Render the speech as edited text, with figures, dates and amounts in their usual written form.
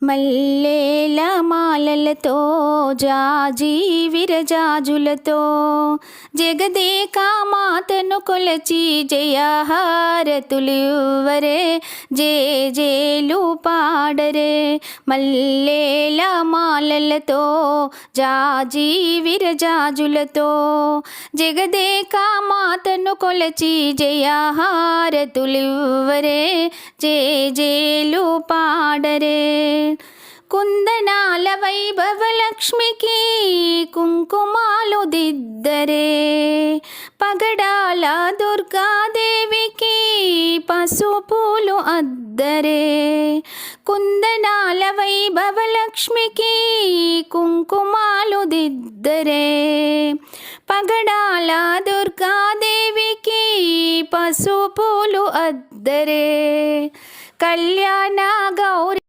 మల్లేల మాలలతో జాజి విరజాజులతో జగదేక మాతను కొలచి జయహారతులివ్వరే జేజేలు పాడరే. మల్లేల మాలలతో జాజి విరజాజులతో జగదేక మాతను కొలచి జయహారతులివ్వరే జేజేలు పాడరే. కుందనాల వైభవలక్ష్మికి కుంకుమాలు దిద్దరే, పగడాల దుర్గాదేవికి పసుపులు అద్దరే. కుందనాల వైభవలక్ష్మికి కుంకుమాలు దిద్దరే, పగడాల దుర్గాదేవికి పసుపులు అద్దరే. కళ్యాణ గౌరి